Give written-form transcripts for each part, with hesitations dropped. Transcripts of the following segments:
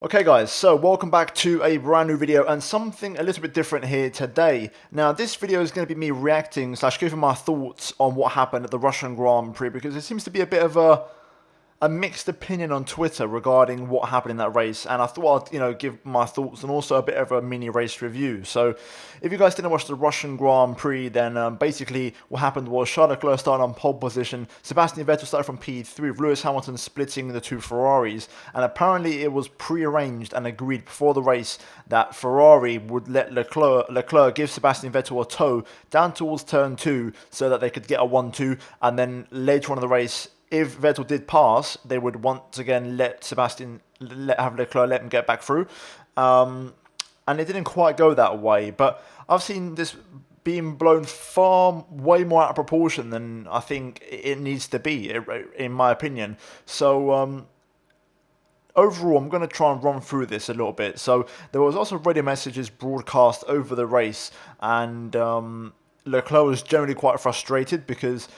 Okay guys, so welcome back to a brand new video and something a little bit different here today. Now this video is going to be me reacting / giving my thoughts on what happened at the Russian Grand Prix because it seems to be a bit of a mixed opinion on Twitter regarding what happened in that race, and I thought I'd give my thoughts and also a bit of a mini race review. So if you guys didn't watch the Russian Grand Prix, then basically what happened was Charles Leclerc started on pole position, Sebastian Vettel started from P3 with Lewis Hamilton splitting the two Ferraris, and apparently it was pre-arranged and agreed before the race that Ferrari would let Leclerc give Sebastian Vettel a tow down towards turn 2 so that they could get a 1-2, and then later on in the race, if Vettel did pass, they would once again let Leclerc let him get back through. And it didn't quite go that way. But I've seen this being blown way more out of proportion than I think it needs to be, in my opinion. So overall, I'm going to try and run through this a little bit. So there was also radio messages broadcast over the race, and Leclerc was generally quite frustrated because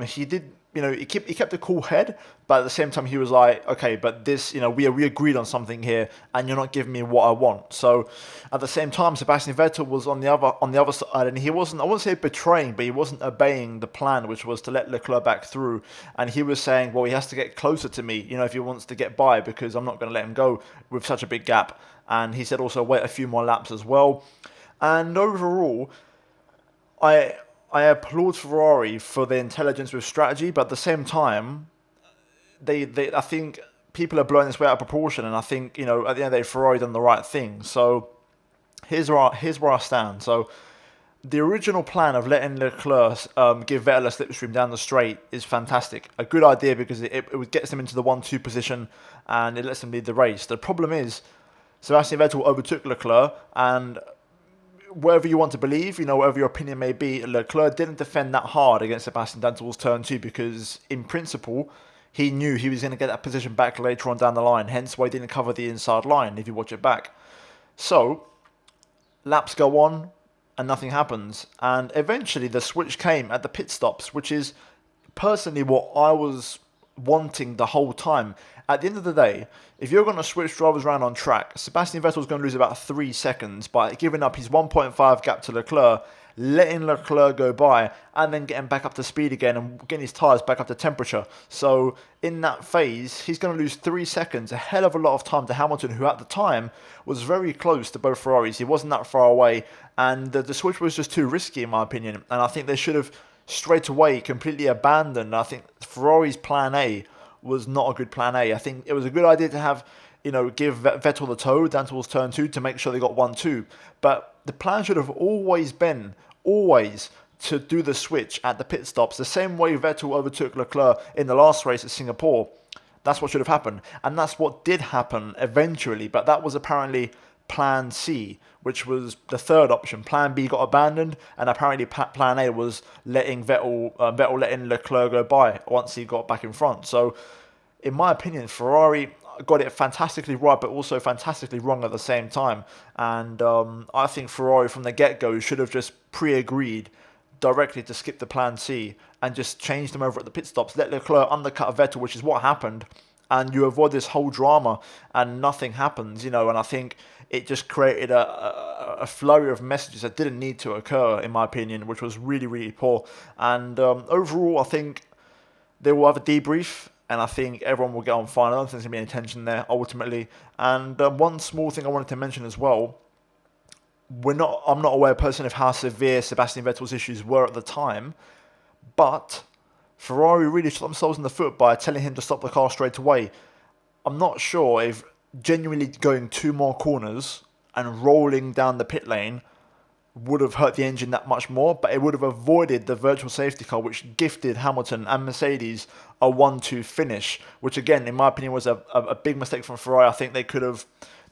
he did. He kept a cool head, but at the same time he was like, okay, but this, we agreed on something here, and you're not giving me what I want. So at the same time, Sebastian Vettel was on the other side, and he wasn't, I wouldn't say betraying, but he wasn't obeying the plan, which was to let Leclerc back through. And he was saying, well, he has to get closer to me, if he wants to get by, because I'm not going to let him go with such a big gap. And he said also wait a few more laps as well. And overall, I applaud Ferrari for their intelligence with strategy, but at the same time, I think people are blowing this way out of proportion, and I think, at the end of the day, Ferrari done the right thing. So here's where I stand. So the original plan of letting Leclerc give Vettel a slipstream down the straight is fantastic. A good idea because it gets them into the 1-2 position and it lets them lead the race. The problem is Sebastian Vettel overtook Leclerc, and whatever you want to believe, whatever your opinion may be, Leclerc didn't defend that hard against Sebastian down towards turn 2 because, in principle, he knew he was going to get that position back later on down the line, hence why he didn't cover the inside line if you watch it back. So, laps go on and nothing happens, and eventually the switch came at the pit stops, which is personally what I was wanting the whole time. At the end of the day, if you're going to switch drivers around on track, Sebastian Vettel's going to lose about 3 seconds by giving up his 1.5 gap to Leclerc, letting Leclerc go by, and then getting back up to speed again and getting his tyres back up to temperature. So in that phase, he's going to lose 3 seconds, a hell of a lot of time to Hamilton, who at the time was very close to both Ferraris. He wasn't that far away, and the switch was just too risky in my opinion, and I think they should have straight away completely abandoned. I think Ferrari's plan A was not a good plan A. I think it was a good idea to have, give Vettel the tow down towards turn 2 to make sure they got 1-2. But the plan should have always been, to do the switch at the pit stops, the same way Vettel overtook Leclerc in the last race at Singapore. That's what should have happened. And that's what did happen eventually, but that was apparently Plan C, which was the third option. Plan B got abandoned, and apparently Plan A was letting letting Leclerc go by once he got back in front. So, in my opinion, Ferrari got it fantastically right, but also fantastically wrong at the same time. And I think Ferrari from the get-go should have just pre-agreed directly to skip the Plan C and just change them over at the pit stops. Let Leclerc undercut Vettel, which is what happened, and you avoid this whole drama and nothing happens, and I think it just created a flurry of messages that didn't need to occur, in my opinion, which was really, really poor. And overall, I think they will have a debrief, and I think everyone will get on fine. I don't think there's going to be any tension there, ultimately. And one small thing I wanted to mention as well, I'm not aware personally of how severe Sebastian Vettel's issues were at the time, but Ferrari really shot themselves in the foot by telling him to stop the car straight away. I'm not sure if genuinely going 2 more corners and rolling down the pit lane would have hurt the engine that much more, but it would have avoided the virtual safety car, which gifted Hamilton and Mercedes a 1-2 finish, which again, in my opinion, was a big mistake from Ferrari. I think they could have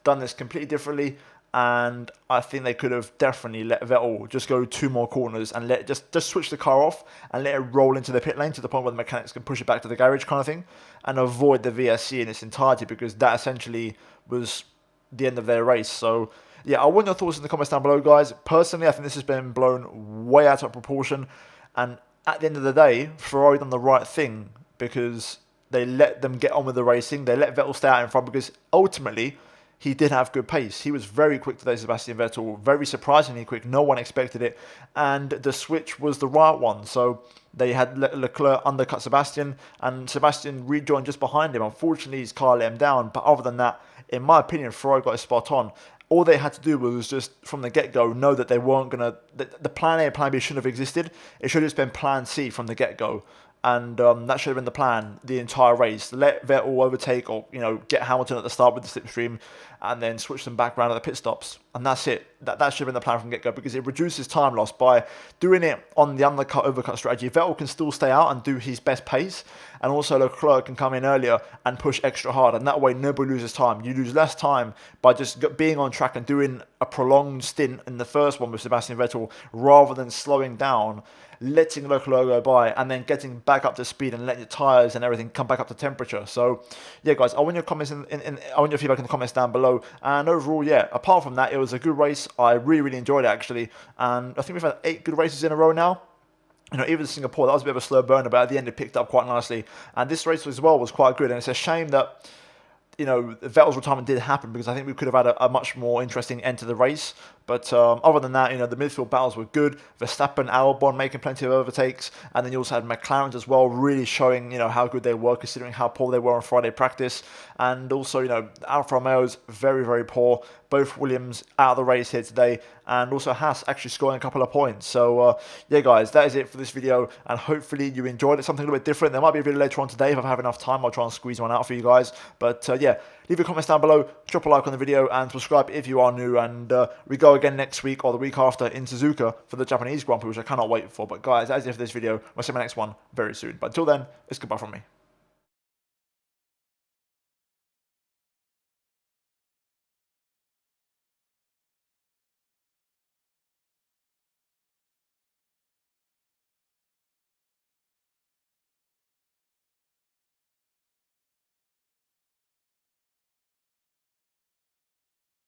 done this completely differently, and I think they could have definitely let Vettel just go 2 more corners and just switch the car off and let it roll into the pit lane to the point where the mechanics can push it back to the garage kind of thing, and avoid the VSC in its entirety, because that essentially was the end of their race. So yeah, I want your thoughts in the comments down below, guys. Personally, I think this has been blown way out of proportion, and at the end of the day, Ferrari done the right thing because they let them get on with the racing. They let Vettel stay out in front because ultimately he did have good pace. He was very quick today, Sebastian Vettel, very surprisingly quick. No one expected it, and the switch was the right one. So they had Leclerc undercut Sebastian, and Sebastian rejoined just behind him. Unfortunately, his car let him down, but other than that, in my opinion, Ferrari got it spot on. All they had to do was just, from the get-go, know that they weren't going to... The plan A and plan B shouldn't have existed. It should have just been plan C from the get-go. And that should have been the plan the entire race. Let Vettel overtake or, get Hamilton at the start with the slipstream and then switch them back around at the pit stops. And that's it. That should have been the plan from the get-go, because it reduces time loss by doing it on the undercut-overcut strategy. Vettel can still stay out and do his best pace, and also Leclerc can come in earlier and push extra hard, and that way nobody loses time. You lose less time by just being on track and doing a prolonged stint in the first one with Sebastian Vettel, rather than slowing down, letting Leclerc go by, and then getting back up to speed and letting your tyres and everything come back up to temperature. So, yeah, guys, I want your comments I want your feedback in the comments down below. And overall, yeah, apart from that, it was a good race. I really, really enjoyed it, actually. And I think we've had 8 good races in a row now. Even Singapore, that was a bit of a slow burner, but at the end it picked up quite nicely. And this race as well was quite good. And it's a shame that, Vettel's retirement did happen, because I think we could have had a much more interesting end to the race. But other than that, the midfield battles were good. Verstappen, Albon making plenty of overtakes. And then you also had McLaren as well, really showing, how good they were, considering how poor they were on Friday practice. And also, Alfa Romeo's very, very poor. Both Williams out of the race here today. And also Haas actually scoring a couple of points. So, yeah, guys, that is it for this video. And hopefully you enjoyed it. Something a little bit different. There might be a video later on today if I have enough time. I'll try and squeeze one out for you guys. But, yeah, leave your comments down below. Drop a like on the video and subscribe if you are new. And we go again next week or the week after in Suzuka for the Japanese Grand Prix, which I cannot wait for. But, guys, that is it for this video. I'll see you in my next one very soon. But until then, it's goodbye from me.